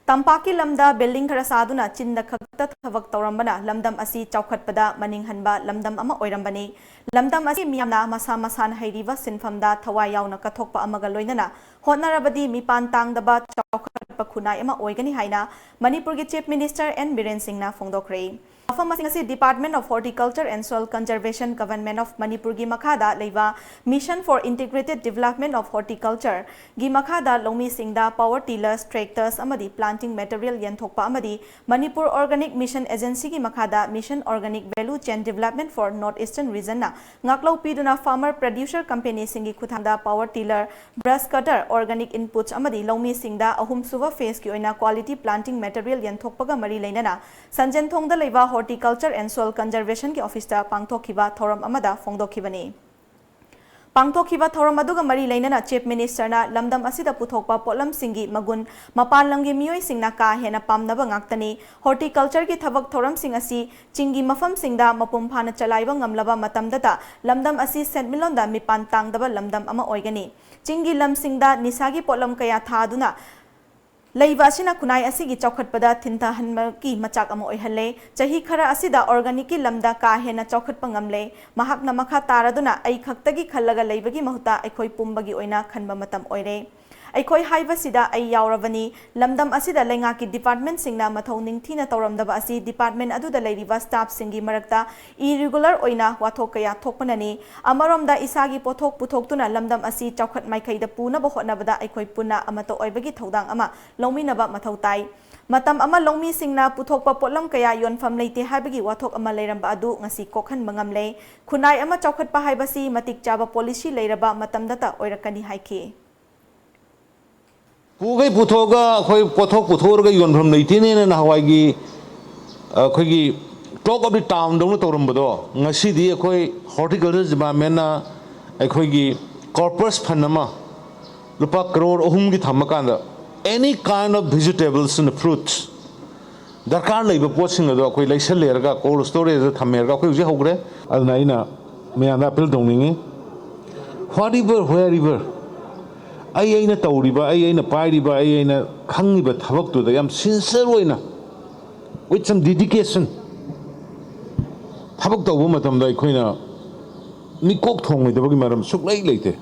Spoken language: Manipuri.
TAMPAKKI LAMDA building khara saduna Chinda Khakta Thabak Tourambana Lamdam Asi Chaokhatpada maning Hanba Lamdam ama Oirambani Lamdam Asi MEEYAM MASANA HEIRIBA SINPHAMDA THAWAI YAONA KATHOKPA AMAGA LOINANA HOTNARABADI MIPAN TANGDABA CHAOKHATPA KHUNAI ama OIGANI HEINA MANIPUR ki Chief Minister N.Biren PHONGDOKHRE Department of Horticulture and Soil Conservation Government of Manipur gi makhada leiba Mission for Integrated Development of Horticulture gi makhada longmi singda power tillers, tractors amadi planting material yanthokpa amadi Manipur Organic Mission Agency gi makhada Mission Organic Value Chain Development for Northeastern Region na ngaklau piduna farmer producer company singi khuthanda power tiller, brush cutter, organic inputs amadi longmi singda ahum suba phase ki oina quality planting material yanthokpa ga mari leinana Sanjen thongda leiba Horticulture and Soil Conservation ki office ta pangthokhiba thoram amada phongdokhibani pangthokhiba thoram aduga mari leinana Chief Minister na Lamdam asida puthokpa potlam singi magun mapan lamgi miyoi singna ka hena pamnaba ngaktani horticulture ki thabak thoram sing asi chingi mafam singda mapum phana chalaiba ngamlaba matamdata Lamdam asi senmilonda mipan tangdaba lamdam ama oigani chingi lam singda nisagi potlam kaya thaduna Laiba asina KHUNAI ASIGI CHAOKHATPADA thinta hanba ki machak ama oihalle chahi khara asida organic ki lamda ka hena chaokhatpa ngamle mahakna makha taraduna ai khaktagi khallaga leibagi mahuta aikoi pumbagi oina khanba matam oire aikoi haiba sida ai yaurabani lamdam asida lenga ki department singna mathau ningthina tawramdaba asi department aduda leiriba staff singi marakta irregular oina wathok kaya thokpanani amaromda isagi pothok puthoktuna lamdam asi chaokhat maikhaida puna ba hotnabada aikoi puna amato oibagi thodang ama longminaba mathau tai matam ama longmi singna puthokpa potlam kaya yonfam leite haibagi wathok ama leiramba adu ngasi kokhan mangamle KHUNAI ama chaokhatpa haibasi matik chaba policy leiraba matamdata oirakani haiki Pugai puthoga khoi pothok puthorga yonpham leitine na hawai gi talk of the town dong torambado ngasi di khoi horticulture department na khoi gi corpus phanama lupa crore ohum gi thamakanda any kind of vegetables and fruits darkar leiba potsing ado khoi leisal lerga cold storage da thamerga khoi je hogre adna ina me anda appeal dongningi wherever aina tauriba aina pairiba aina khangiba thabak tu da yam sincere oina with some dedication thabak tawba matam da khoina mikok thongai da bagi maram suklai leite